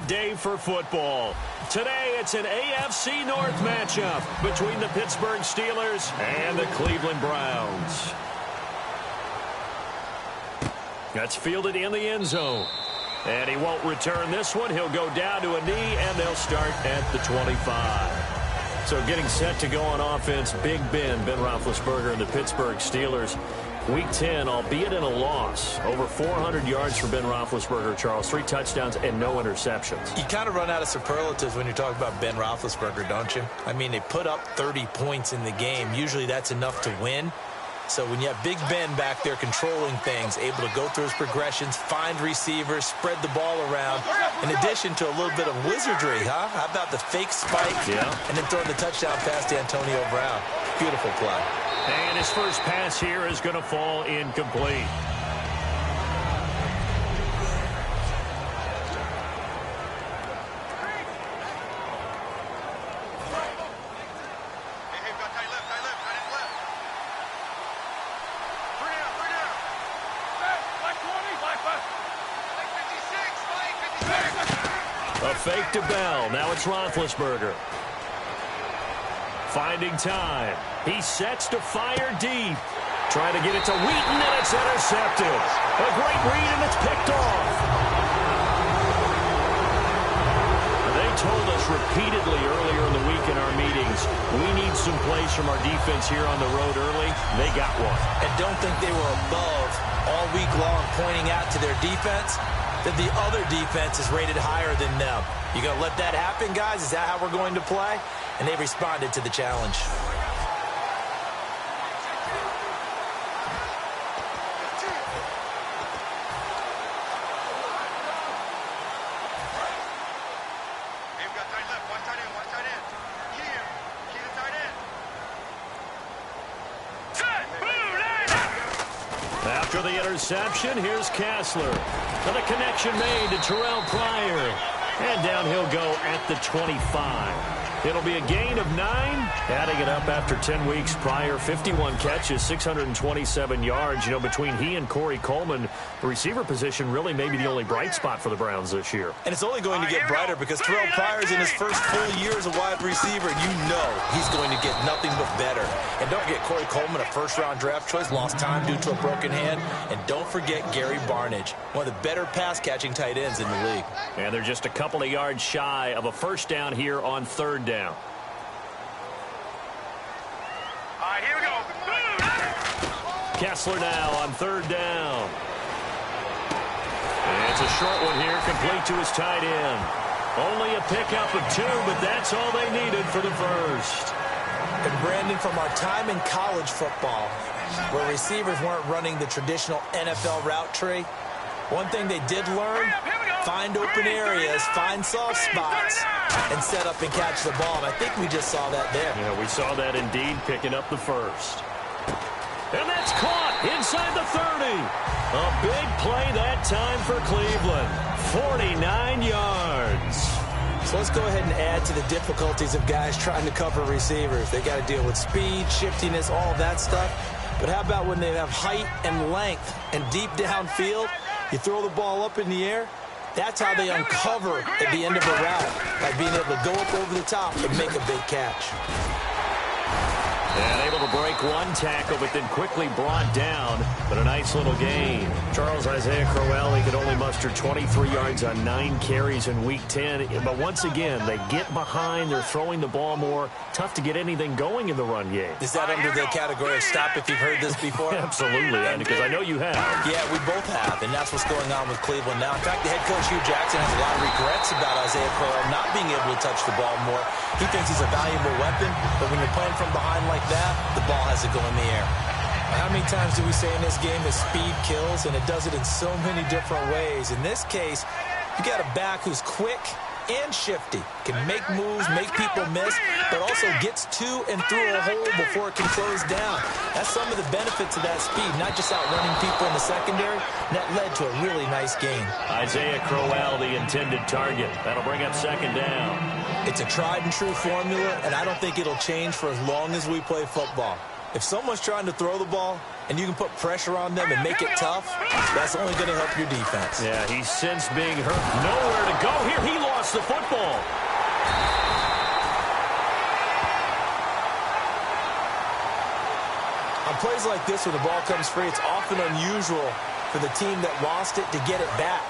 good day for football. Today, it's an AFC North matchup between the Pittsburgh Steelers and the Cleveland Browns. That's fielded in the end zone. And he won't return this one. He'll go down to a knee, and they'll start at the 25. So getting set to go on offense, Big Ben Roethlisberger, and the Pittsburgh Steelers. Week 10, albeit in a loss, over 400 yards for Ben Roethlisberger, Charles. 3 touchdowns and no interceptions. You kind of run out of superlatives when you're talking about Ben Roethlisberger, don't you? I mean, they put up 30 points in the game. Usually that's enough to win. So when you have Big Ben back there controlling things, able to go through his progressions, find receivers, spread the ball around, in addition to a little bit of wizardry, huh? How about the fake spike and then throwing the touchdown pass to Antonio Brown? Beautiful play. And his first pass here is going to fall incomplete. A fake to Bell. Now it's Roethlisberger. Finding time. He sets to fire deep. Trying to get it to Wheaton, and it's intercepted. A great read, and it's picked off. They told us repeatedly earlier in the week in our meetings, we need some plays from our defense here on the road early. They got one. And don't think they were above all week long pointing out to their defense that the other defense is rated higher than them. You going to let that happen, guys? Is that how we're going to play? And they responded to the challenge. After the interception, here's Kessler. And the connection made to Terrell Pryor. And down he'll go at the 25. It'll be a gain of 9. Adding it up after 10 weeks, Pryor, 51 catches, 627 yards. You know, between he and Corey Coleman, the receiver position really may be the only bright spot for the Browns this year. And it's only going to get brighter because Terrell Pryor's in his first full year as a wide receiver, and you know he's going to get nothing but better. And don't forget Corey Coleman, a first-round draft choice, lost time due to a broken hand. And don't forget Gary Barnidge, one of the better pass-catching tight ends in the league. And they're just a couple of yards shy of a first down here on third down. All right, here we go. Kessler now on third down. And it's a short one here, complete to his tight end. Only a pickup of 2, but that's all they needed for the first. And Brandon, from our time in college football, where receivers weren't running the traditional NFL route tree, one thing they did learn, find open areas, find soft spots, and set up and catch the ball. And I think we just saw that there. Yeah, we saw that indeed, picking up the first. And that's caught inside the 30. A big play that time for Cleveland. 49 yards. So let's go ahead and add to the difficulties of guys trying to cover receivers. They got to deal with speed, shiftiness, all that stuff. But how about when they have height and length and deep downfield? You throw the ball up in the air. That's how they uncover at the end of a route, by being able to go up over the top and make a big catch. And able to break one tackle, but then quickly brought down. But a nice little gain. Charles, Isaiah Crowell, he could only muster 23 yards on 9 carries in Week 10. But once again, they get behind. They're throwing the ball more. Tough to get anything going in the run game. Is that under the category of stop if you've heard this before? Absolutely, because I know you have. Yeah, we both have, and that's what's going on with Cleveland now. In fact, the head coach, Hugh Jackson, has a lot of regrets about Isaiah Crowell not being able to touch the ball more. He thinks he's a valuable weapon, but when you're playing from behind like that, the ball has to go in the air. How many times do we say in this game that speed kills, and it does it in so many different ways? In this case, you got a back who's quick and shifty, can make moves, make people miss, but also gets to and through a hole before it can close down. That's some of the benefits of that speed, not just outrunning people in the secondary, and that led to a really nice gain. Isaiah Crowell, the intended target. That'll bring up second down. It's a tried and true formula, and I don't think it'll change for as long as we play football. If someone's trying to throw the ball and you can put pressure on them and make it tough, that's only going to help your defense. Yeah, he's since being hurt. Nowhere to go here. He lost the football. On plays like this, when the ball comes free, it's often unusual for the team that lost it to get it back.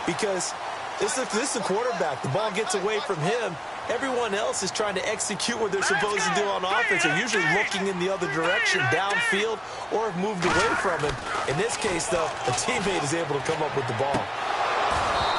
Because this is the quarterback. The ball gets away from him. Everyone else is trying to execute what they're supposed to do on offense. They're usually looking in the other direction, downfield, or have moved away from him. In this case, though, a teammate is able to come up with the ball.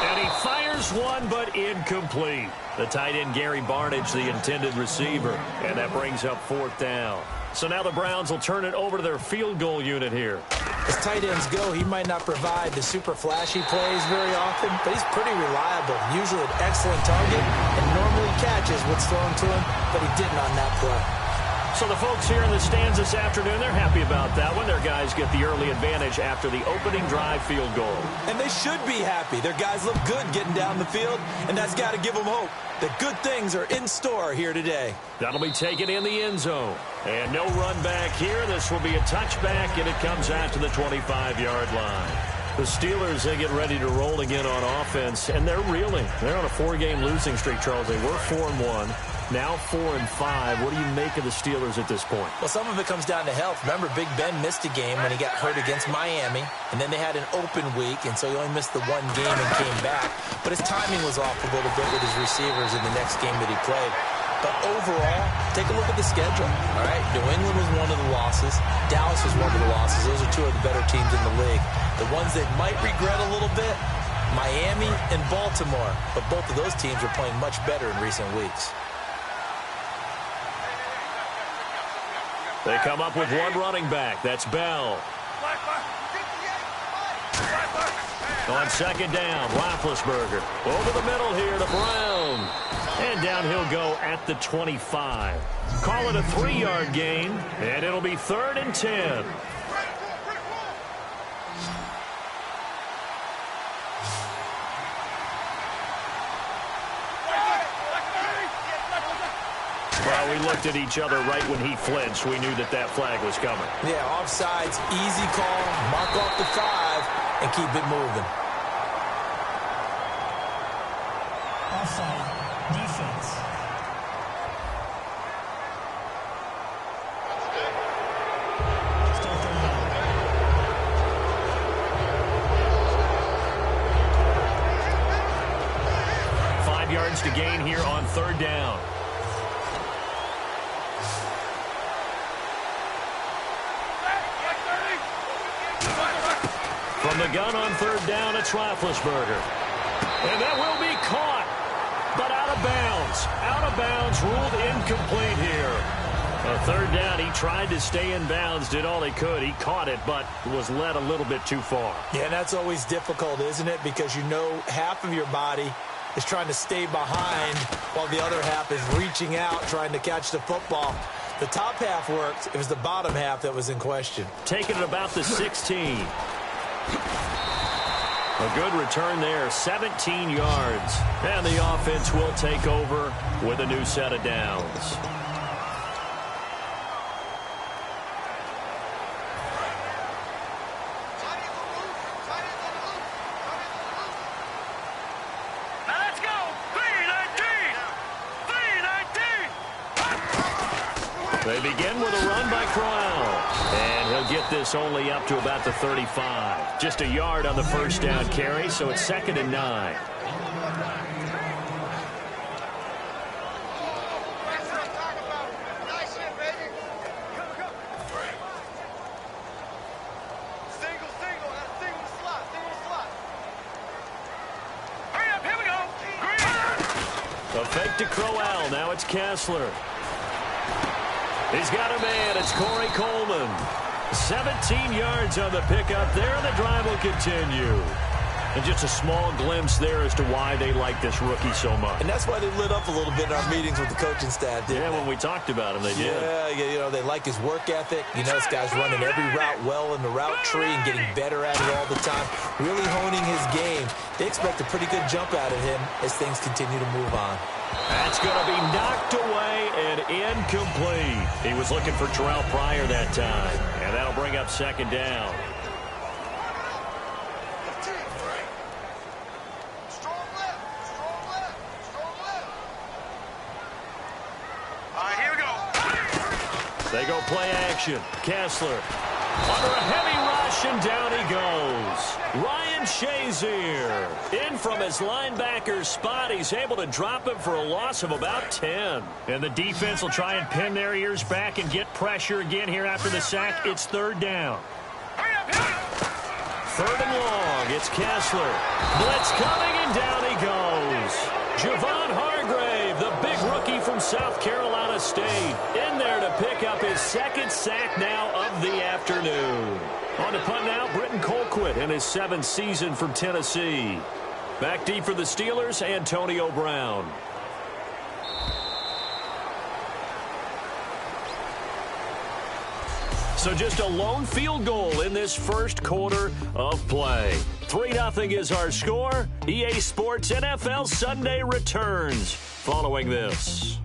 And he fires one, but incomplete. The tight end, Gary Barnidge, the intended receiver. And that brings up 4th down. So now the Browns will turn it over to their field goal unit here. As tight ends go, he might not provide the super flashy plays very often, but he's pretty reliable. Usually an excellent target and normally catches what's thrown to him, but he didn't on that play. So the folks here in the stands this afternoon, they're happy about that one. Their guys get the early advantage after the opening drive field goal. And they should be happy. Their guys look good getting down the field, and that's got to give them hope that good things are in store here today. That'll be taken in the end zone. And no run back here. This will be a touchback, and it comes out to the 25-yard line. The Steelers, they get ready to roll again on offense, and they're reeling. They're on a 4-game losing streak, Charles. They were 4-1. Now 4-5. What do you make of the Steelers at this point? Well, some of it comes down to health. Remember, Big Ben missed a game when he got hurt against Miami, and then they had an open week, and so he only missed the one game and came back. But his timing was off a little bit with his receivers in the next game that he played. But overall, take a look at the schedule. All right, New England was one of the losses. Dallas was one of the losses. Those are two of the better teams in the league. The ones they might regret a little bit, Miami and Baltimore. But both of those teams are playing much better in recent weeks. They come up with one running back. That's Bell. On 2nd down, Roethlisberger. Over the middle here to Brown. And down he'll go at the 25. Call it a 3-yard gain, and it'll be 3rd and 10. Well, we looked at each other right when he flinched. We knew that that flag was coming. Yeah, offsides, easy call, mark off the 5, and keep it moving. Offside, defense. Still 3rd down. 5 yards to gain here on 3rd down. From the gun on 3rd down, it's Roethlisberger. And that will be caught, but out of bounds. Out of bounds, ruled incomplete here. 3rd down, he tried to stay in bounds, did all he could. He caught it, but was led a little bit too far. Yeah, and that's always difficult, isn't it? Because you know half of your body is trying to stay behind while the other half is reaching out, trying to catch the football. The top half worked. It was the bottom half that was in question. Taking it about the 16. A good return there, 17 yards. And the offense will take over with a new set of downs. Let's go! 3-19! 3-19! They begin with a run by Crowell. And he'll get this only up to about the 35. Just a yard on the 1st down carry, so it's 2nd and 9. Hurry up, here we go! A fake to Crowell. Now it's Kessler. He's got a man. It's Corey Coleman. 17 yards on the pickup there. The drive will continue. And just a small glimpse there as to why they like this rookie so much. And that's why they lit up a little bit in our meetings with the coaching staff, didn't they? When we talked about him, they did. Yeah, you know, they like his work ethic. You know, this guy's running every route well in the route tree and getting better at it all the time, really honing his game. They expect a pretty good jump out of him as things continue to move on. That's going to be knocked away and incomplete. He was looking for Terrell Pryor that time, and that'll bring up 2nd down. They go play action. Kessler under a heavy rush, and down he goes. Ryan Shazier in from his linebacker spot. He's able to drop him for a loss of about 10. And the defense will try and pin their ears back and get pressure again here after the sack. It's third down. Third and long. It's Kessler. Blitz coming, and down he goes. Javon Hargrave, the big rookie from South Carolina State, in there to pick up his second sack now of the afternoon. On to punt now, Britton Colquitt in his 7th season from Tennessee. Back deep for the Steelers, Antonio Brown. So just a lone field goal in this first quarter of play. 3-0 is our score. EA Sports NFL Sunday returns following this.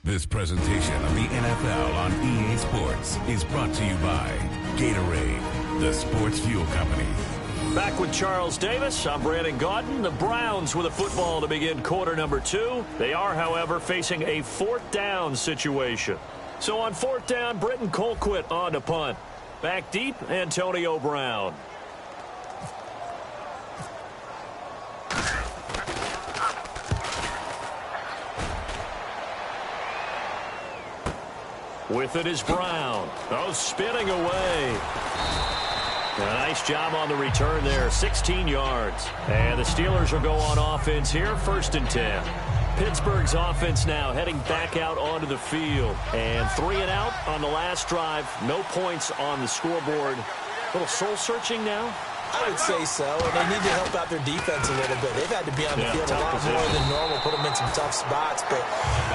This presentation of the NFL on EA Sports is brought to you by Gatorade, the sports fuel company. Back with Charles Davis. I'm Brandon Gaudin. The Browns with a football to begin quarter number 2. They are, however, facing a 4th down situation. So on 4th down, Britton Colquitt on to punt. Back deep, Antonio Brown. With it is Brown. Oh, spinning away. A nice job on the return there, 16 yards. And the Steelers will go on offense here, 1st and 10. Pittsburgh's offense now heading back out onto the field. And 3 and out on the last drive. No points on the scoreboard. A little soul-searching now? I would say so, and they need to help out their defense a little bit. They've had to be on the field a lot more than normal, put them in some tough spots. But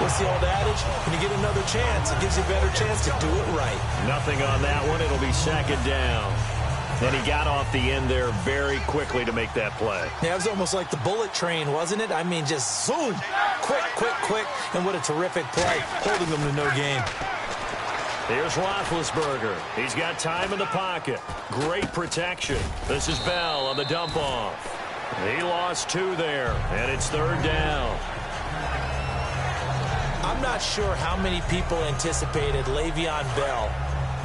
what's the old adage? When you get another chance, it gives you a better chance to do it right. Nothing on that one. It'll be 2nd down. And he got off the end there very quickly to make that play. Yeah, it was almost like the bullet train, wasn't it? I mean, just zoom, quick, quick, quick, and what a terrific play, holding them to no gain. Here's Roethlisberger. He's got time in the pocket. Great protection. This is Bell on the dump-off. He lost 2 there, and it's 3rd down. I'm not sure how many people anticipated Le'Veon Bell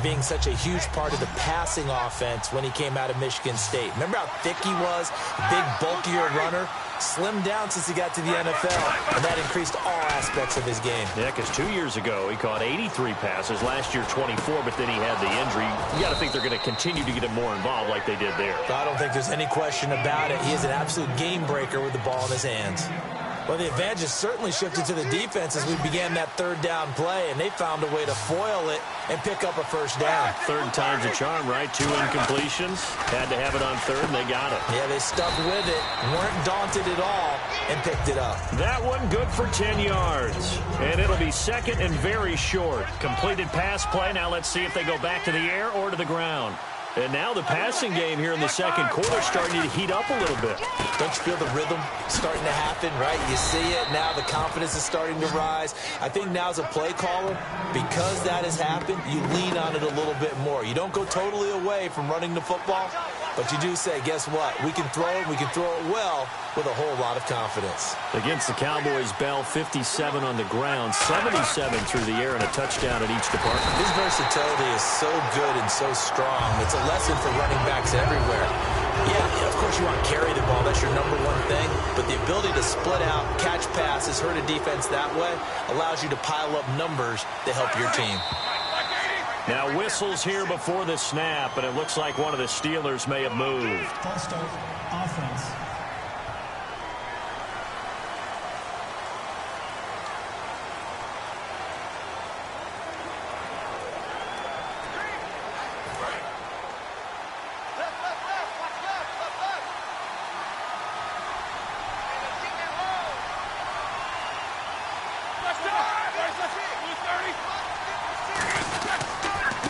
being such a huge part of the passing offense when he came out of Michigan State. Remember how thick he was? Big, bulkier runner. Slimmed down since he got to the NFL, and that increased all aspects of his game. Yeah, because 2 years ago, he caught 83 passes. Last year, 24, but then he had the injury. You got to think they're going to continue to get him more involved like they did there. I don't think there's any question about it. He is an absolute game breaker with the ball in his hands. Well, the advantage has certainly shifted to the defense as we began that 3rd down play, and they found a way to foil it and pick up a 1st down. 3rd time's a charm, right? 2 incompletions. Had to have it on 3rd, and they got it. Yeah, they stuck with it, weren't daunted at all, and picked it up. That one good for 10 yards. And it'll be 2nd and very short. Completed pass play. Now let's see if they go back to the air or to the ground. And now the passing game here in the 2nd quarter starting to heat up a little bit. Don't you feel the rhythm starting to happen, right? You see it. Now the confidence is starting to rise. I think now as a play caller, because that has happened, you lean on it a little bit more. You don't go totally away from running the football, but you do say, guess what? We can throw it. We can throw it well with a whole lot of confidence. Against the Cowboys, Bell 57 on the ground, 77 through the air, and a touchdown at each department. His versatility is so good and so strong. It's a lesson for running backs everywhere. Yeah, of course you want to carry the ball. That's your number one thing. But the ability to split out, catch passes, hurt a defense that way allows you to pile up numbers to help your team. Now whistles here before the snap, and it looks like one of the Steelers may have moved. False start, offense.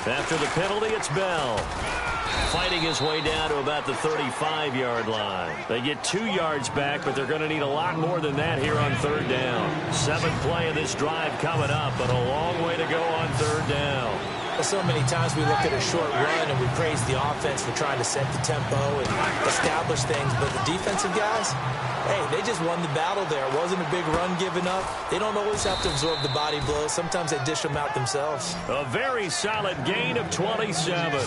After the penalty, it's Bell. Fighting his way down to about the 35-yard line. They get 2 yards back, but they're going to need a lot more than that here on 3rd down. 7th play of this drive coming up, but a long way to go on 3rd down. So many times we look at a short run and we praise the offense for trying to set the tempo and establish things, but the defensive guys, hey, they just won the battle there. It wasn't a big run given up. They don't always have to absorb the body blows. Sometimes they dish them out themselves. A very solid gain of 27.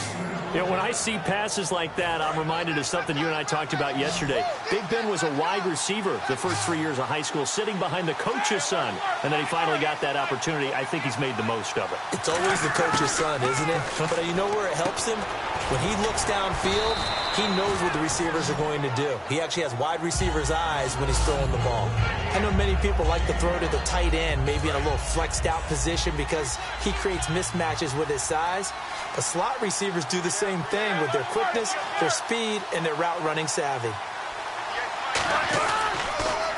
You know, when I see passes like that, I'm reminded of something you and I talked about yesterday. Big Ben was a wide receiver the first 3 years of high school, sitting behind the coach's son. And then he finally got that opportunity. I think he's made the most of it. It's always the coach's son, isn't it? But you know where it helps him? When he looks downfield, he knows what the receivers are going to do. He actually has wide receivers' eyes when he's throwing the ball. I know many people like to throw to the tight end, maybe in a little flexed out position because he creates mismatches with his size. But slot receivers do the same thing with their quickness, their speed, and their route running savvy.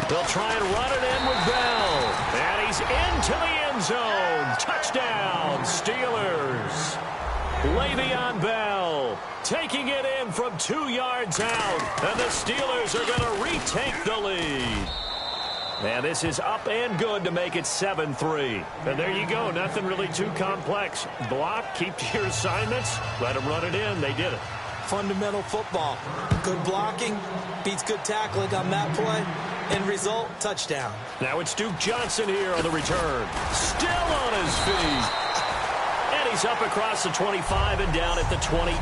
They'll try and run it in with Bell. And he's into the end zone. Touchdown, Steelers. Le'Veon Bell taking it in from 2 yards out. And the Steelers are going to retake the lead. And this is up and good to make it 7-3. And there you go. Nothing really too complex. Block, keep to your assignments, let them run it in. They did it. Fundamental football. Good blocking beats good tackling on that play. End result, touchdown. Now it's Duke Johnson here on the return. Still on his feet. And he's up across the 25 and down at the 20.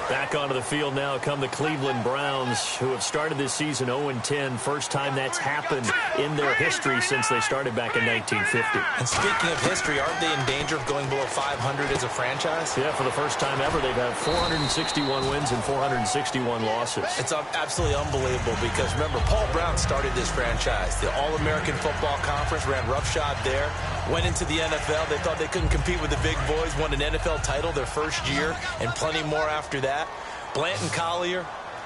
Back onto the field now come the Cleveland Browns, who have started this season 0-10. First time that's happened in their history since they started back in 1950. And speaking of history, aren't they in danger of going below 500 as a franchise? Yeah, for the first time ever, they've had 461 wins and 461 losses. It's absolutely unbelievable because, remember, Paul Brown started this franchise. The All-American Football Conference, ran roughshod there, went into the NFL. They thought they couldn't compete with the big boys, won an NFL title their first year, and plenty more after that. Blanton Collier,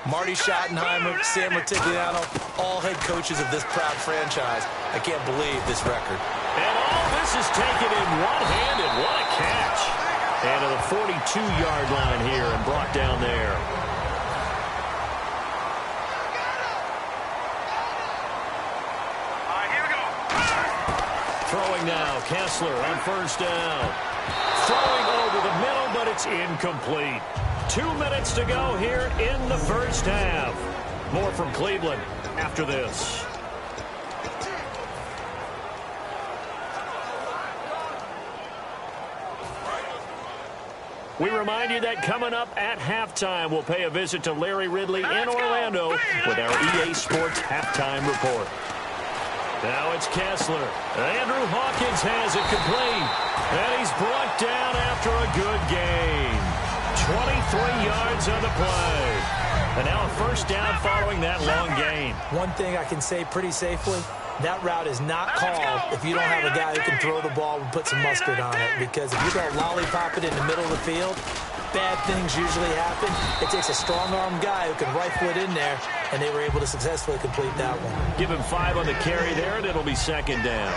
Marty Schottenheimer, Sam Rutigliano, all head coaches of this proud franchise. I can't believe this record. And all this is taken in one-handed. What a catch. And to the 42-yard line here and brought down there. All right, here we go. Throwing now, Kessler on first down. Throwing over the middle, but it's incomplete. 2 minutes to go here in the first half. More from Cleveland after this. We remind you that coming up at halftime, we'll pay a visit to Larry Ridley in Orlando with our EA Sports Halftime Report. Now it's Kessler. Andrew Hawkins has it complete. And he's brought down after a good game. 23 yards on the play. And now a first down following that long gain. One thing I can say pretty safely, that route is not called if you don't have a guy who can throw the ball and put some mustard on it. Because if you don't lollipop it in the middle of the field, bad things usually happen. It takes a strong-arm guy who can rifle it in there, and they were able to successfully complete that one. Give him 5 on the carry there, and it'll be second down.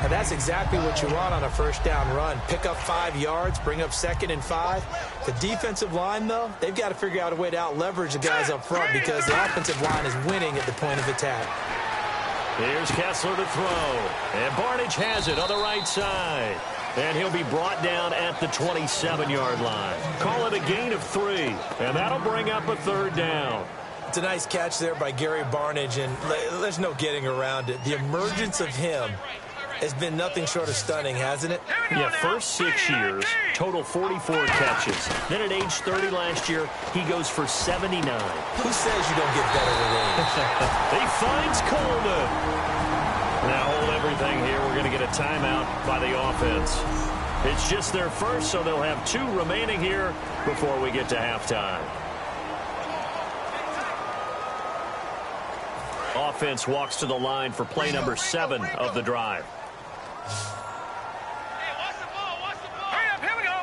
And that's exactly what you want on a first down run. Pick up 5 yards, bring up 2nd and 5. The defensive line, though, they've got to figure out a way to out-leverage the guys up front because the offensive line is winning at the point of attack. Here's Kessler to throw. And Barnidge has it on the right side. And he'll be brought down at the 27-yard line. Call it a gain of 3. And that'll bring up a third down. It's a nice catch there by Gary Barnidge, and there's no getting around it. The emergence of him has been nothing short of stunning, hasn't it? Yeah, first 6 years, total 44 catches. Then at age 30 last year, he goes for 79. Who says you don't get better with age? He finds Coleman. Now hold everything here. We're going to get a timeout by the offense. It's just their first, so they'll have 2 remaining here before we get to halftime. Offense walks to the line for play number 7 of the drive. Hurry up, here we go.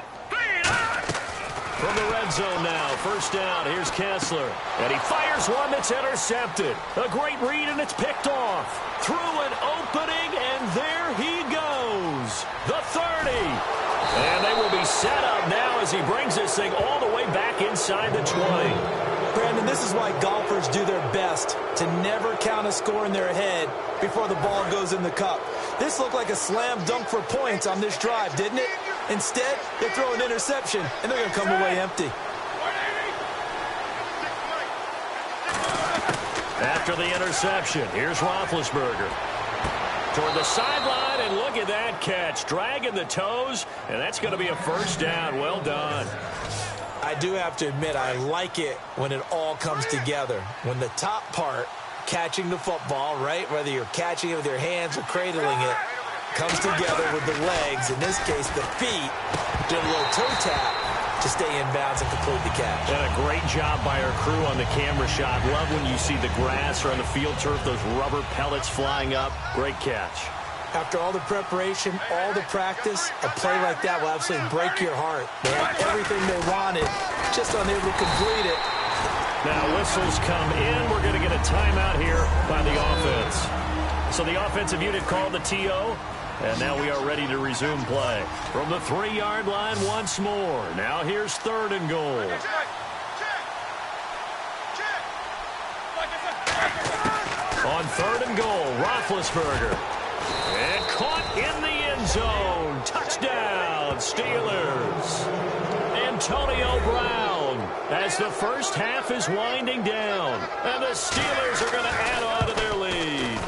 From the red zone now, first down, here's Kessler. And he fires one that's intercepted. A great read, and it's picked off. Through an opening, and there he goes. The 30. And they will be set up now as he brings this thing all the way back inside the 20. Brandon, this is why golfers do their best to never count a score in their head before the ball goes in the cup. This looked like a slam dunk for points on this drive, didn't it? Instead, they throw an interception, and they're going to come away empty. After the interception, here's Roethlisberger. Toward the sideline, and look at that catch. Dragging the toes, and that's going to be a first down. Well done. I do have to admit, I like it when it all comes together. When the top part, catching the football, right, whether you're catching it with your hands or cradling it, comes together with the legs, in this case the feet, do a little toe tap to stay in bounds and complete the catch. And a great job by our crew on the camera shot. Love when you see the grass or on the field turf, those rubber pellets flying up. Great catch. After all the preparation, all the practice, a play like that will absolutely break your heart. They had everything they wanted, just unable to complete it. Now whistles come in. We're going to get a timeout here by the offense. So the offensive unit called the TO, and now we are ready to resume play. From the 3-yard line once more. Now here's 3rd and goal. On 3rd and goal, Roethlisberger. And caught in the end zone. Touchdown, Steelers. Antonio Brown as the first half is winding down. And the Steelers are going to add on to their lead.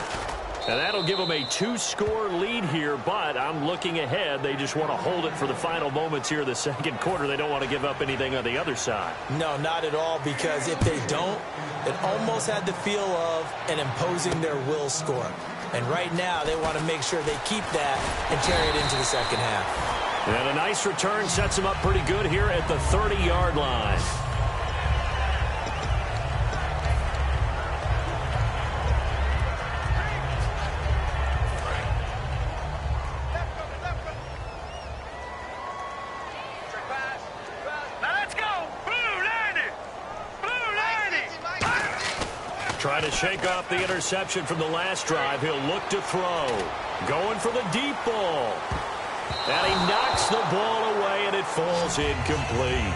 And that'll give them a 2-score lead here, but I'm looking ahead. They just want to hold it for the final moments here of the second quarter. They don't want to give up anything on the other side. No, not at all, because if they don't, it almost had the feel of an imposing their will score. And right now, they want to make sure they keep that and carry it into the second half. And a nice return sets them up pretty good here at the 30-yard line. Trying to shake off the interception from the last drive. He'll look to throw. Going for the deep ball. And he knocks the ball away, and it falls incomplete.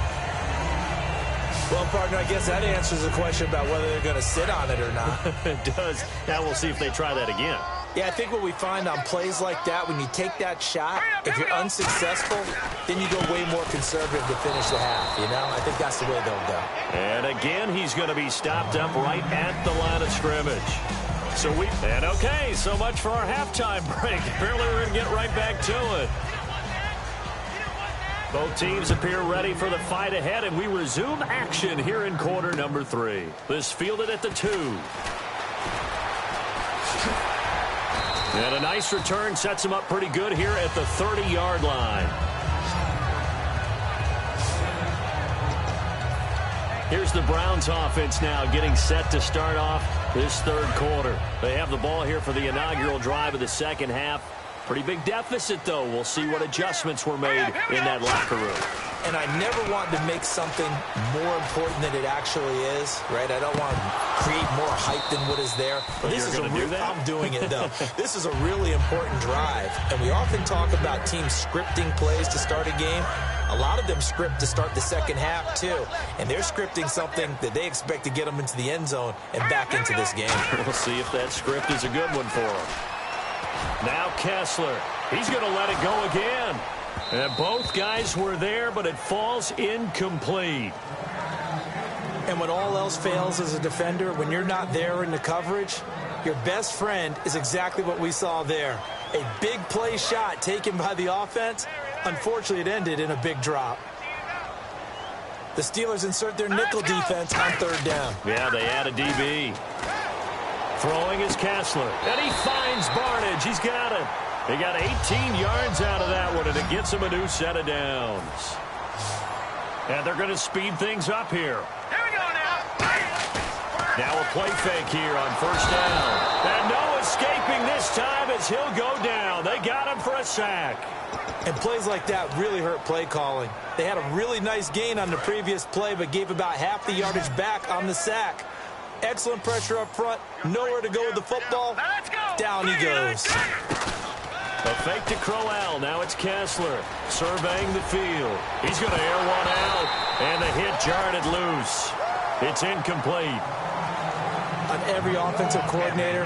Well, partner, I guess that answers the question about whether they're going to sit on it or not. It does. Now we'll see if they try that again. Yeah, I think what we find on plays like that, when you take that shot, if you're unsuccessful, then you go way more conservative to finish the half, you know? I think that's the way they'll go. And again, he's going to be stopped up right at the line of scrimmage. Okay, so much for our halftime break. Apparently we're going to get right back to it. Both teams appear ready for the fight ahead, and we resume action here in quarter number 3. This fielded at the 2. And a nice return sets him up pretty good here at the 30-yard line. Here's the Browns offense now getting set to start off this third quarter. They have the ball here for the inaugural drive of the second half. Pretty big deficit, though. We'll see what adjustments were made in that locker room. And I never want to make something more important than it actually is, right? I don't want to create more hype than what is there. But this is I'm doing it, though. This is a really important drive. And we often talk about teams scripting plays to start a game. A lot of them script to start the second half, too. And they're scripting something that they expect to get them into the end zone and back into this game. We'll see if that script is a good one for them. Now Kessler. He's going to let it go again. And both guys were there, but it falls incomplete. And when all else fails as a defender, when you're not there in the coverage, your best friend is exactly what we saw there. A big play shot taken by the offense. Unfortunately, it ended in a big drop. The Steelers insert their nickel defense on third down. Yeah, they add a DB. Throwing is Kessler. And he finds Barnage. He's got it. He got 18 yards out of that one, and it gets him a new set of downs. And they're going to speed things up here. Here we go now. Now a play fake here on first down. And no escaping this time as he'll go down. They got him for a sack. And plays like that really hurt play calling. They had a really nice gain on the previous play, but gave about half the yardage back on the sack. Excellent pressure up front. Nowhere to go with the football. Down he goes. A fake to Crowell. Now it's Kessler surveying the field. He's going to air one out, and the hit jarred it loose. It's incomplete. On every offensive coordinator,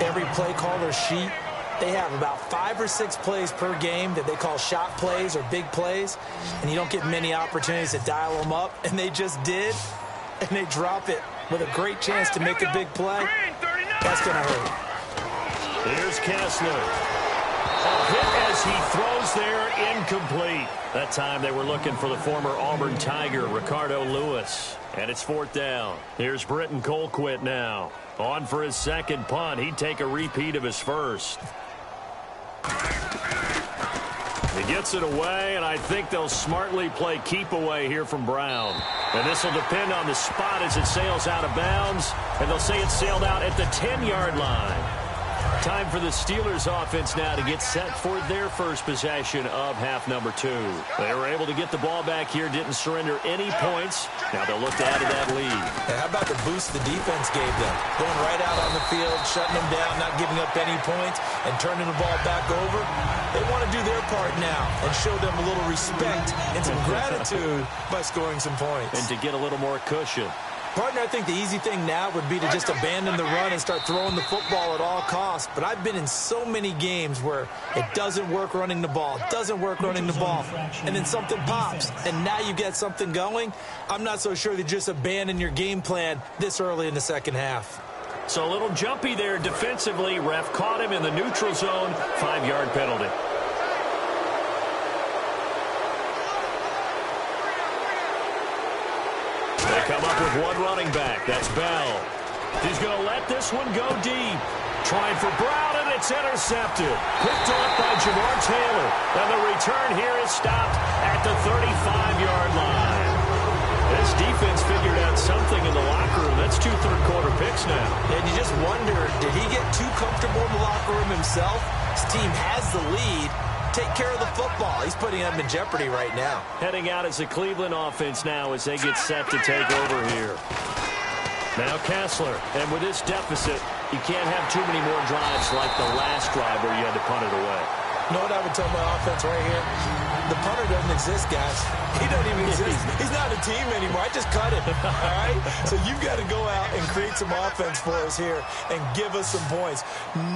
every play caller sheet, they have about 5 or 6 plays per game that they call shot plays or big plays, and you don't get many opportunities to dial them up, and they just did, and they drop it with a great chance to make a big play. That's going to hurt. Here's Kessler. A hit as he throws there, incomplete. That time they were looking for the former Auburn Tiger, Ricardo Lewis. And it's 4th down. Here's Britton Colquitt now. On for his second punt. He'd take a repeat of his first. He gets it away, and I think they'll smartly play keep away here from Brown. And this will depend on the spot as it sails out of bounds. And they'll say it sailed out at the 10-yard line. Time for the Steelers offense now to get set for their first possession of half number 2. They were able to get the ball back here, didn't surrender any points. Now they'll look to add to that lead. And how about the boost the defense gave them? Going right out on the field, shutting them down, not giving up any points, and turning the ball back over. They want to do their part now and show them a little respect and some gratitude by scoring some points. And to get a little more cushion. Partner, I think the easy thing now would be to just abandon the run and start throwing the football at all costs. But I've been in so many games where it doesn't work running the ball, and then something pops, and now you get something going. I'm not so sure that just abandon your game plan this early in the second half. So a little jumpy there defensively. Ref caught him in the neutral zone. 5-yard penalty. Come up with one running back. That's Bell. He's going to let this one go deep. Trying for Brown, and it's intercepted. Picked off by Jamar Taylor. And the return here is stopped at the 35-yard line. This defense figured out something in the locker room. That's 2 third-quarter picks now. And you just wonder, did he get too comfortable in the locker room himself? His team has the lead. Take care of the football. He's putting them in jeopardy right now. Heading out as the Cleveland offense now as they get set to take over here. Now Kessler. And with this deficit, you can't have too many more drives like the last drive where you had to punt it away. You know what I would tell my offense right here? The punter doesn't exist, guys. He doesn't even exist. He's not a team anymore. I just cut it, all right? So you've got to go out and create some offense for us here and give us some points.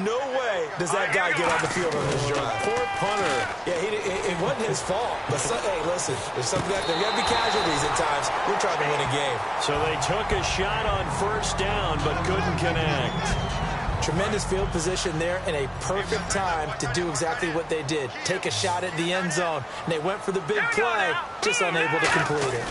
No way does that guy get on the field on this drive. Poor punter. Yeah, it wasn't his fault. But hey, listen, there's got to be casualties at times. We're trying to win a game. So they took a shot on first down but couldn't connect. Tremendous field position there and a perfect time to do exactly what they did. Take a shot at the end zone. And they went for the big play, just unable to complete it.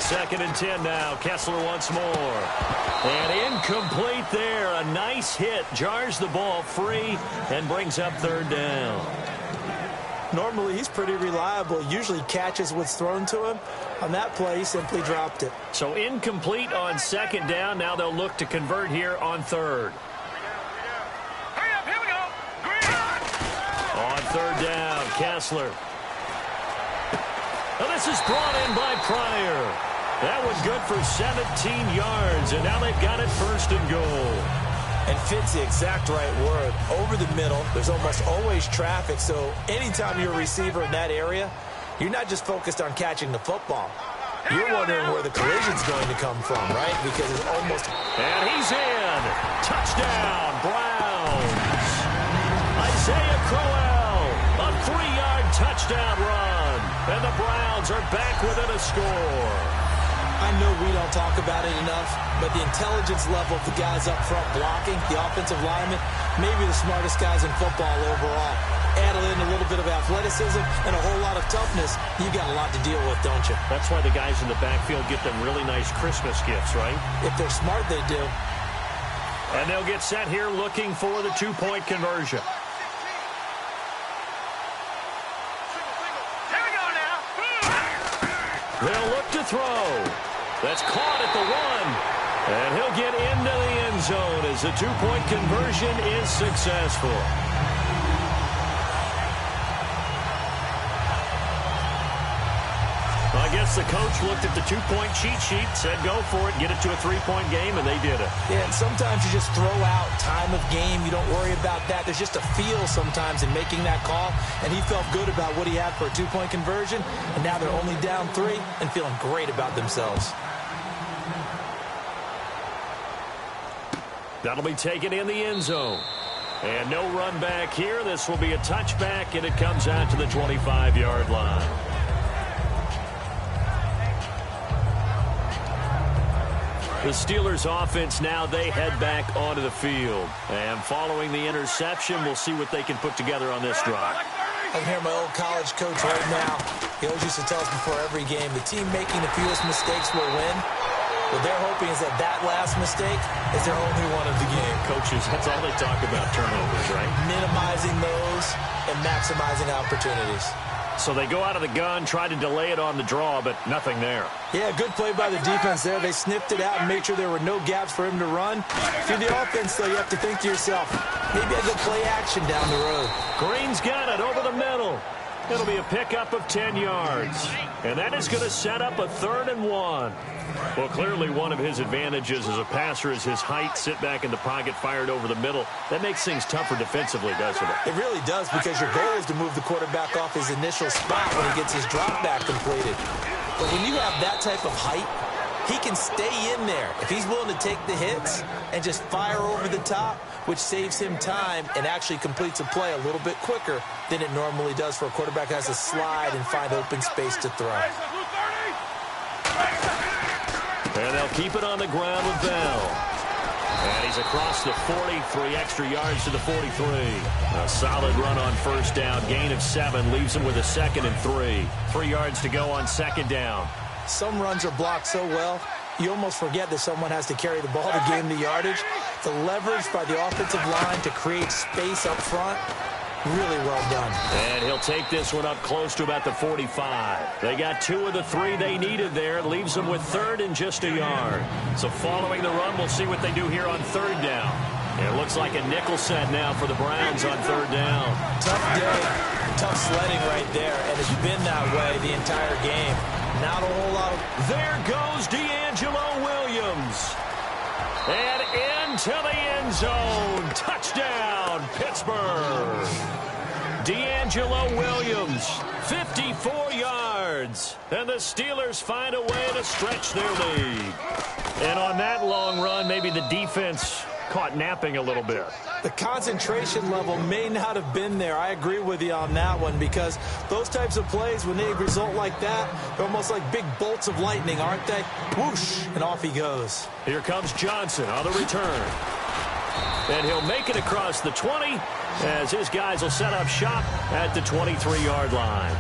2nd and 10 now. Kessler once more. And incomplete there. A nice hit. Jars the ball free and brings up 3rd down. Normally, he's pretty reliable. Usually catches what's thrown to him. On that play, he simply dropped it. So incomplete on 2nd down. Now they'll look to convert here on 3rd. Hurry up, here we go. On 3rd down, Kessler. Now this is brought in by Pryor. That was good for 17 yards, and now they've got it 1st and goal. And fits the exact right word. Over the middle, there's almost always traffic, so anytime you're a receiver in that area, you're not just focused on catching the football. You're wondering where the collision's going to come from, right? Because it's almost... And he's in. Touchdown, Browns. Isaiah Crowell, a 3-yard touchdown run. And the Browns are back within a score. I know we don't talk about it enough, but the intelligence level of the guys up front blocking, the offensive linemen, maybe the smartest guys in football overall. Add in a little bit of athleticism and a whole lot of toughness, you got a lot to deal with, don't you? That's why the guys in the backfield get them really nice Christmas gifts, right? If they're smart, they do. And they'll get set here looking for the 2-point conversion. Here we go now. They'll look to throw. That's caught at the 1. And he'll get into the end zone as the 2-point conversion is successful. I guess the coach looked at the 2-point cheat sheet, said go for it, get it to a 3-point game, and they did it. Yeah, and sometimes you just throw out time of game. You don't worry about that. There's just a feel sometimes in making that call, and he felt good about what he had for a 2-point conversion, and now they're only down 3 and feeling great about themselves. That'll be taken in the end zone. And no run back here. This will be a touchback, and it comes out to the 25-yard line. The Steelers offense now, they head back onto the field. And following the interception, we'll see what they can put together on this drive. I can hear my old college coach right now. He always used to tell us before every game, the team making the fewest mistakes will win. What they're hoping is that last mistake is their only one of the game. Coaches, that's all they talk about, turnovers, right? Minimizing those and maximizing opportunities. So they go out of the gun, try to delay it on the draw, but nothing there. Yeah, good play by the defense there. They sniffed it out and made sure there were no gaps for him to run. Through the offense, though, you have to think to yourself, maybe I go play action down the road. Green's got it over the middle. It'll be a pickup of 10 yards. And that is going to set up a 3rd and 1. Well, clearly one of his advantages as a passer is his height. Sit back in the pocket, fired over the middle. That makes things tougher defensively, doesn't it? It really does, because your goal is to move the quarterback off his initial spot when he gets his drop back completed. But when you have that type of height, he can stay in there. If he's willing to take the hits and just fire over the top, which saves him time and actually completes a play a little bit quicker than it normally does for a quarterback who has to slide and find open space to throw. And they'll keep it on the ground with Bell. And he's across the 40, 3 extra yards to the 43. A solid run on first down. Gain of 7 leaves him with a 2nd and 3. 3 yards to go on 2nd down. Some runs are blocked so well, you almost forget that someone has to carry the ball to gain the yardage. The leverage by the offensive line to create space up front, really well done. And he'll take this one up close to about the 45. They got 2 of the 3 they needed there. It leaves them with 3rd and just a yard. So following the run, we'll see what they do here on 3rd down. It looks like a nickel set now for the Browns on 3rd down. Tough day, tough sledding right there, and it's been that way the entire game. Not a whole lot of... There goes D'Angelo Williams. And into the end zone. Touchdown, Pittsburgh. D'Angelo Williams, 54 yards. And the Steelers find a way to stretch their lead. And on that long run, maybe the defense caught napping a little bit. The concentration level may not have been there. I agree with you on that one, because those types of plays, when they result like that, they're almost like big bolts of lightning, aren't they? Whoosh, and off he goes. Here comes Johnson on the return. And he'll make it across the 20 as his guys will set up shop at the 23-yard line.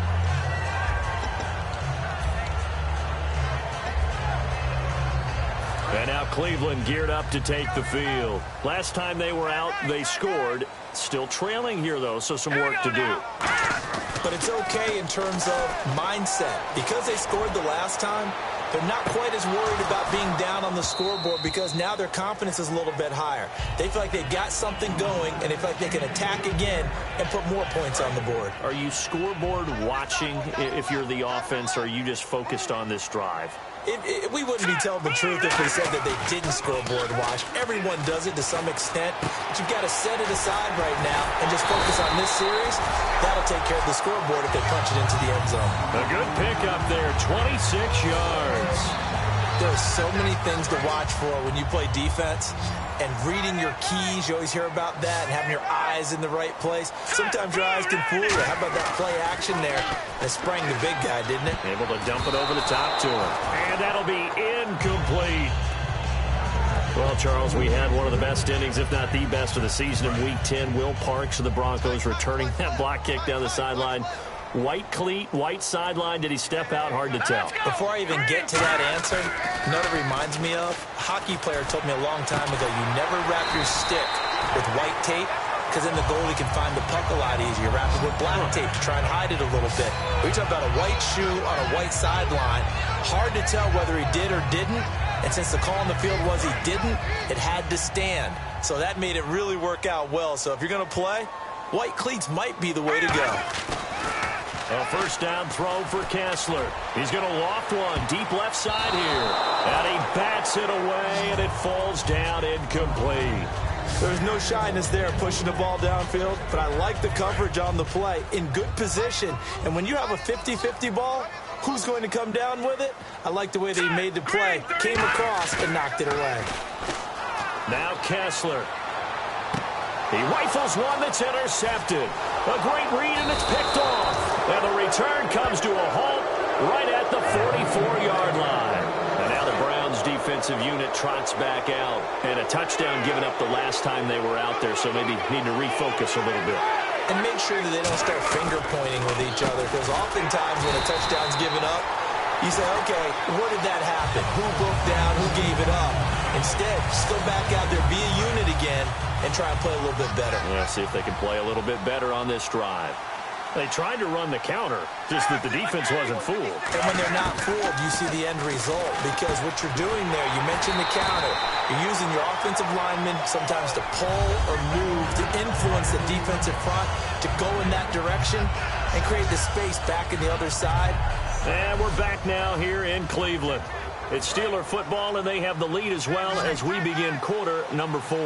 And now Cleveland geared up to take the field. Last time they were out, they scored. Still trailing here, though, so some work to do. But it's okay in terms of mindset. Because they scored the last time, they're not quite as worried about being down on the scoreboard, because now their confidence is a little bit higher. They feel like they got something going, and they feel like they can attack again and put more points on the board. Are you scoreboard watching if you're the offense, or are you just focused on this drive? We wouldn't be telling the truth if we said that they didn't scoreboard watch. Everyone does it to some extent, but you've got to set it aside right now and just focus on this series. That'll take care of the scoreboard if they punch it into the end zone. A good pickup there, 26 yards. There are so many things to watch for when you play defense, and reading your keys, you always hear about that, and having your eyes in the right place. Sometimes your eyes can fool you. How about that play action there? It sprang the big guy, didn't it? Able to dump it over the top to him. And that'll be incomplete. Well, Charles, we had one of the best innings, if not the best of the season in Week 10. Will Parks of the Broncos returning that block kick down the sideline. White cleat, white sideline. Did he step out? Hard to tell. Before I even get to that answer, you know what it reminds me of? A hockey player told me a long time ago, you never wrap your stick with white tape, because then the goalie can find the puck a lot easier. Wrap it with black tape to try and hide it a little bit. We talk about a white shoe on a white sideline. Hard to tell whether he did or didn't. And since the call on the field was he didn't, it had to stand. So that made it really work out well. So if you're going to play, white cleats might be the way to go. A first down throw for Kessler. He's going to loft one deep left side here. And he bats it away, and it falls down incomplete. There's no shyness there pushing the ball downfield, but I like the coverage on the play. In good position. And when you have a 50-50 ball, who's going to come down with it? I like the way they made the play, came across, and knocked it away. Now Kessler. He rifles one that's intercepted. A great read, and it's picked off. And the return comes to a halt right at the 44-yard line. And now the Browns defensive unit trots back out. And a touchdown given up the last time they were out there, so maybe need to refocus a little bit. And make sure that they don't start finger pointing with each other, because oftentimes when a touchdown's given up, you say, okay, where did that happen? Who broke down? Who gave it up? Instead, just go back out there, be a unit again, and try and play a little bit better. Yeah, see if they can play a little bit better on this drive. They tried to run the counter, just that the defense wasn't fooled. And when they're not fooled, you see the end result, because what you're doing there, you mentioned the counter. You're using your offensive linemen sometimes to pull or move, to influence the defensive front, to go in that direction and create the space back in the other side. And we're back now here in Cleveland. It's Steeler football, and they have the lead as well as we begin quarter number 4.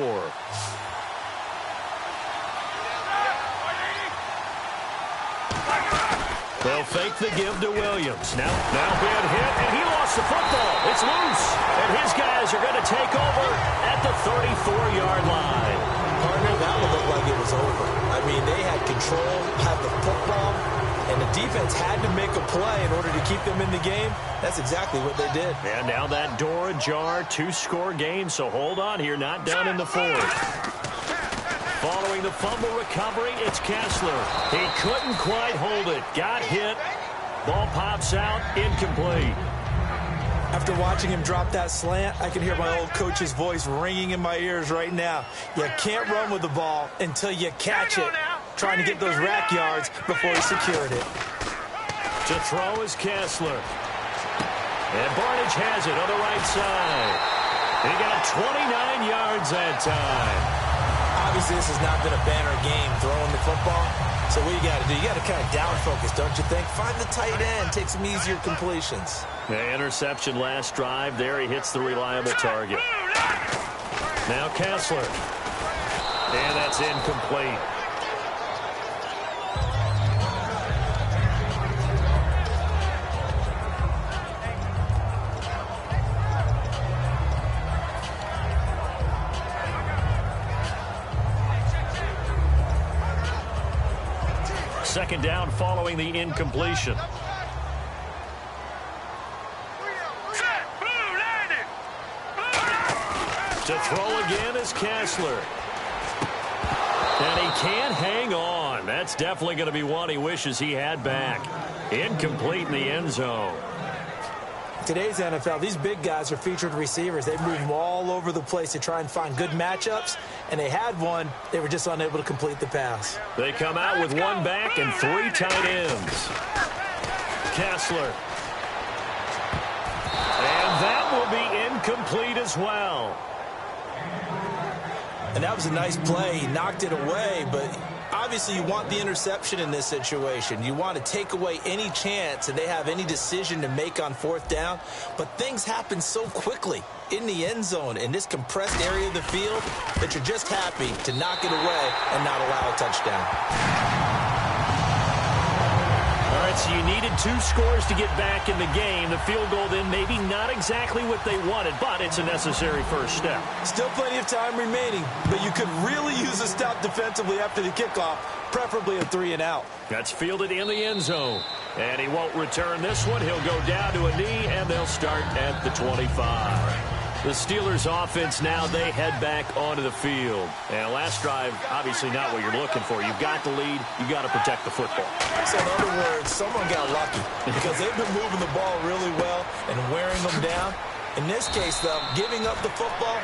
They'll fake the give to Williams. Now bad hit, and he lost the football. It's loose, and his guys are going to take over at the 34-yard line. Partner, that would look like it was over. I mean, they had control, had the football, and the defense had to make a play in order to keep them in the game. That's exactly what they did. And now that door ajar, 2-score game, so hold on here, not down in the 4th. Following the fumble recovery, it's Kessler. He couldn't quite hold it. Got hit. Ball pops out, incomplete. After watching him drop that slant, I can hear my old coach's voice ringing in my ears right now. You can't run with the ball until you catch it. Trying to get those rack yards before he secured it. To throw is Kessler. And Barnage has it on the right side. He got 29 yards that time. Obviously, this has not been a banner game throwing the football. So what you got to do, you got to kind of down focus, don't you think? Find the tight end, take some easier completions. The interception last drive. There he hits the reliable target. Now Kessler. And that's incomplete. Second down following the incompletion. To throw again is Kessler. And he can't hang on. That's definitely going to be one he wishes he had back. Incomplete in the end zone. Today's NFL, these big guys are featured receivers. They move all over the place to try and find good matchups, and they had one. They were just unable to complete the pass. They come out with one back and 3 tight ends. Kessler. And that will be incomplete as well. And that was a nice play. He knocked it away, but obviously you want the interception in this situation. You want to take away any chance that they have any decision to make on 4th down. But things happen so quickly in the end zone in this compressed area of the field that you're just happy to knock it away and not allow a touchdown. All right, so you needed 2 scores to get back in the game. The field goal then maybe not exactly what they wanted, but it's a necessary first step. Still plenty of time remaining, but you could really use a stop defensively after the kickoff, preferably a 3-and-out. That's fielded in the end zone. And he won't return this one. He'll go down to a knee, and they'll start at the 25. The Steelers offense now, they head back onto the field. And last drive, obviously not what you're looking for. You've got the lead. You've got to protect the football. So in other words, someone got lucky because they've been moving the ball really well and wearing them down. In this case, though, giving up the football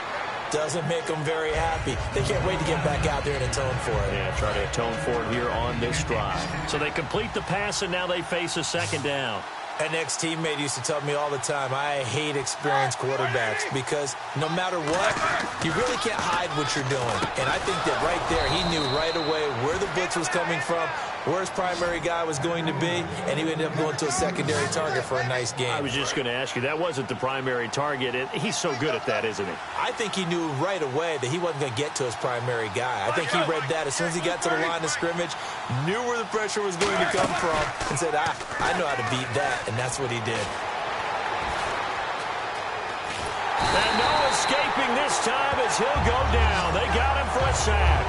doesn't make them very happy. They can't wait to get back out there and atone for it. Yeah, try to atone for it here on this drive. So they complete the pass, and now they face a second down. An ex-teammate used to tell me all the time, I hate experienced quarterbacks because no matter what, you really can't hide what you're doing. And I think that right there, he knew right away where the blitz was coming from, where his primary guy was going to be, and he ended up going to a secondary target for a nice game. I was just going to ask you, that wasn't the primary target. He's so good at that, isn't he? I think he knew right away that he wasn't going to get to his primary guy. I think he read that as soon as he got to the line of scrimmage, knew where the pressure was going to come from, and said, I know how to beat that. And that's what he did. And no escaping this time as he'll go down. They got him for a sack.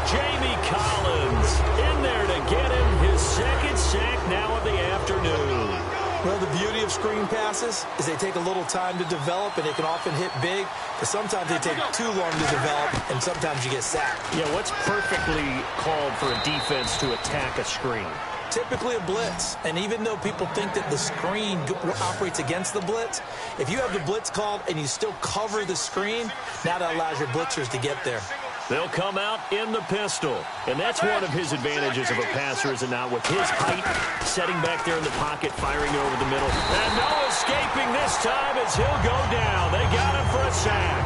Jamie Collins in there to get him his second sack now of the afternoon. Well, the beauty of screen passes is they take a little time to develop, and they can often hit big, but sometimes they take too long to develop, and sometimes you get sacked. Yeah, what's perfectly called for a defense to attack a screen? Typically a blitz, and even though people think that the screen operates against the blitz, if you have the blitz called and you still cover the screen, now that allows your blitzers to get there. They'll come out in the pistol, and that's one of his advantages of a passer, is it not? With his height, setting back there in the pocket, firing over the middle. And no escaping this time as he'll go down. They got him for a sack.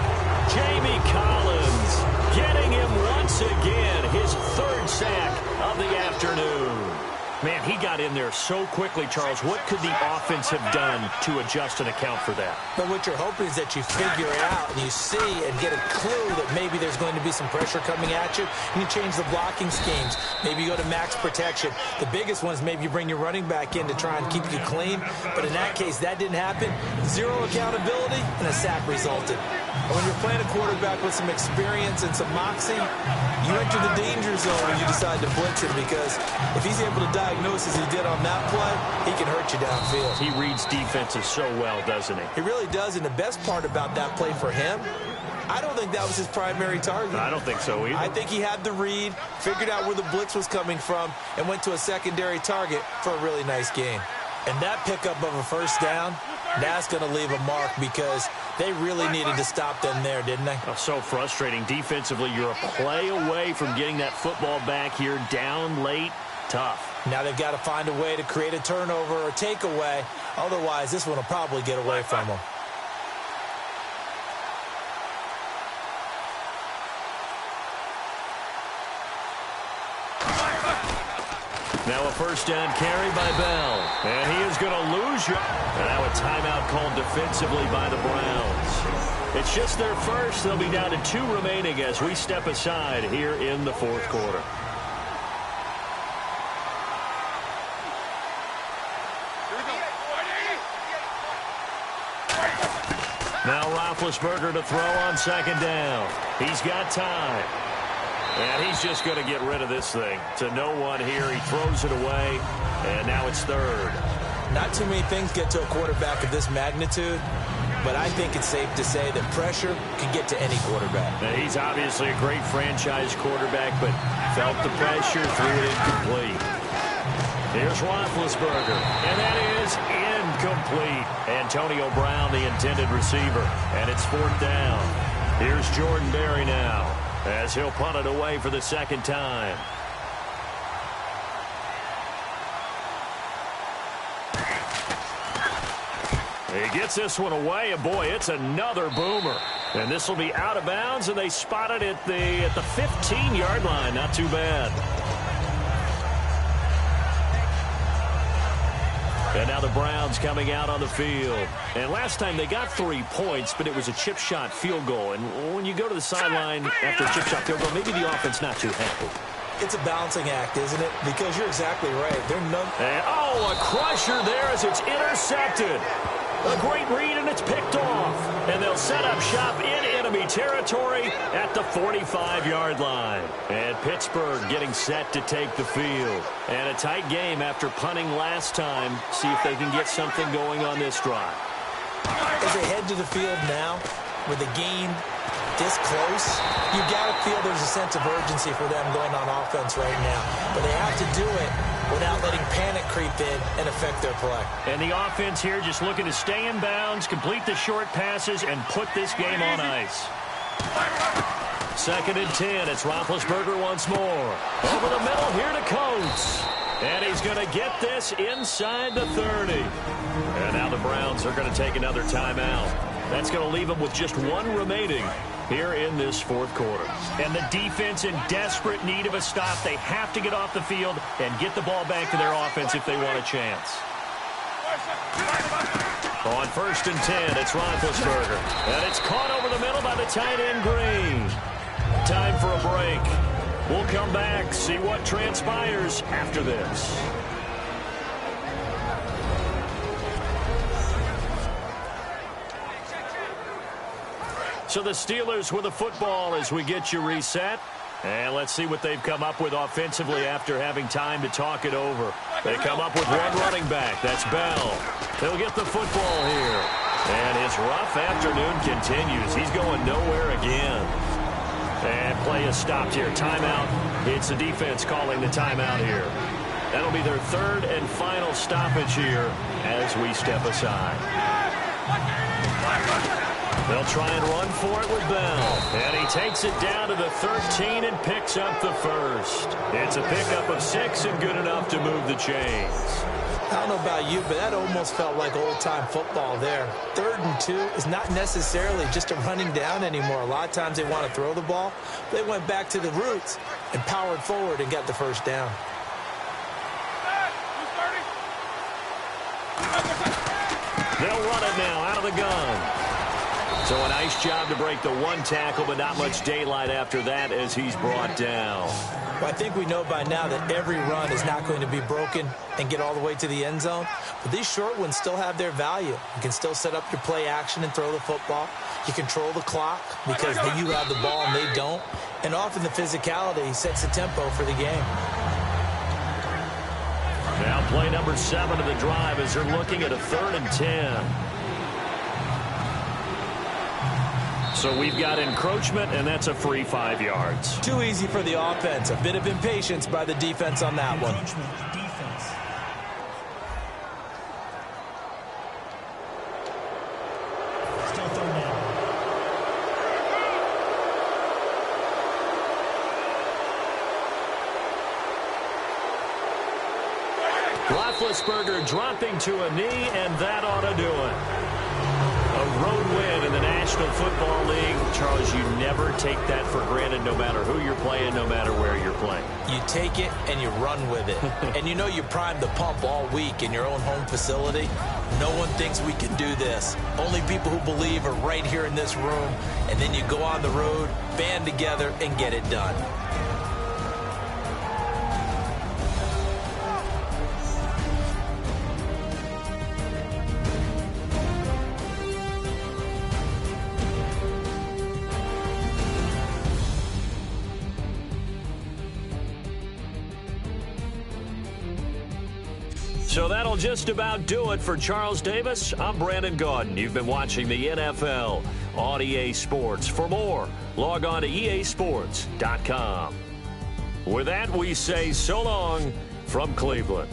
Jamie Collins getting him once again, his third sack of the afternoon. Man, he got in there so quickly, Charles. What could the offense have done to adjust and account for that? But what you're hoping is that you figure it out and you see and get a clue that maybe there's going to be some pressure coming at you. And you change the blocking schemes. Maybe you go to max protection. The biggest one is maybe you bring your running back in to try and keep you clean. But in that case, that didn't happen. Zero accountability, and a sack resulted. And when you're playing a quarterback with some experience and some moxie, you enter the danger zone when you decide to blitz him, because if he's able to diagnose as he did on that play, he can hurt you downfield. He reads defenses so well, doesn't he? He really does, and the best part about that play for him, I don't think that was his primary target. I don't think so either. I think he had the read, figured out where the blitz was coming from, and went to a secondary target for a really nice gain. And that pickup of a first down, that's going to leave a mark, because they really needed to stop them there, didn't they? Oh, so frustrating. Defensively, you're a play away from getting that football back here, down late. Tough. Now they've got to find a way to create a turnover or takeaway. Otherwise, this one will probably get away from them. Now a first down carry by Bell. And he is going to lose you. And now a timeout called defensively by the Browns. It's just their first. They'll be down to 2 remaining as we step aside here in the fourth quarter. Now Roethlisberger to throw on second down. He's got time. And he's just going to get rid of this thing. To no one here. He throws it away. And now it's third. Not too many things get to a quarterback of this magnitude, but I think it's safe to say that pressure can get to any quarterback. Now, he's obviously a great franchise quarterback, but felt the pressure, threw it incomplete. Here's Roethlisberger, and that is incomplete. Antonio Brown, the intended receiver, and it's fourth down. Here's Jordan Berry now, as he'll punt it away for the second time. He gets this one away, and boy, it's another boomer. And this will be out of bounds, and they spot it at the 15-yard line. Not too bad. And now the Browns coming out on the field. And last time they got 3 points, but it was a chip shot field goal. And when you go to the sideline after a chip shot field goal, maybe the offense not too happy. It's a balancing act, isn't it? Because you're exactly right. And, a crusher there as it's intercepted. A great read, and it's picked off. And they'll set up shop in enemy territory at the 45-yard line. And Pittsburgh getting set to take the field. And a tight game after punting last time. See if they can get something going on this drive. As they head to the field now, with the game this close, you got to feel there's a sense of urgency for them going on offense right now. But they have to do it without letting panic creep in and affect their play. And the offense here just looking to stay in bounds, complete the short passes, and put this game on ice. Second and 10. It's Roethlisberger once more. Over the middle here to Coates. And he's going to get this inside the 30. And now the Browns are going to take another timeout. That's going to leave them with just 1 remaining here in this fourth quarter. And the defense in desperate need of a stop. They have to get off the field and get the ball back to their offense if they want a chance. On first and 10, it's Roethlisberger. And it's caught over the middle by the tight end Green. Time for a break. We'll come back, see what transpires after this. So the Steelers with the football as we get you reset. And let's see what they've come up with offensively after having time to talk it over. They come up with one running back. That's Bell. He'll get the football here. And his rough afternoon continues. He's going nowhere again. And play is stopped here. Timeout. It's the defense calling the timeout here. That'll be their third and final stoppage here as we step aside. They'll try and run for it with Bell. And he takes it down to the 13 and picks up the first. It's a pickup of 6 and good enough to move the chains. I don't know about you, but that almost felt like old-time football there. 3rd and 2 is not necessarily just a running down anymore. A lot of times they want to throw the ball. They went back to the roots and powered forward and got the first down. They'll run it now out of the gun. So a nice job to break the one tackle, but not much daylight after that as he's brought down. Well, I think we know by now that every run is not going to be broken and get all the way to the end zone. But these short ones still have their value. You can still set up your play action and throw the football. You control the clock because you have the ball and they don't. And often the physicality sets the tempo for the game. Now play number 7 of the drive as they're looking at a 3rd and 10. So we've got encroachment, and that's a free 5 yards. Too easy for the offense. A bit of impatience by the defense on that one. Defense. Still 3rd down. Roethlisberger dropping to a knee, and that ought to do it. A road win in the National Football League. Charles, you never take that for granted no matter who you're playing, no matter where you're playing. You take it and you run with it. And you know you primed the pump all week in your own home facility. No one thinks we can do this. Only people who believe are right here in this room. And then you go on the road, band together, and get it done. So that'll just about do it for Charles Davis. I'm Brandon Gaudin. You've been watching the NFL on EA Sports. For more, log on to easports.com. With that, we say so long from Cleveland.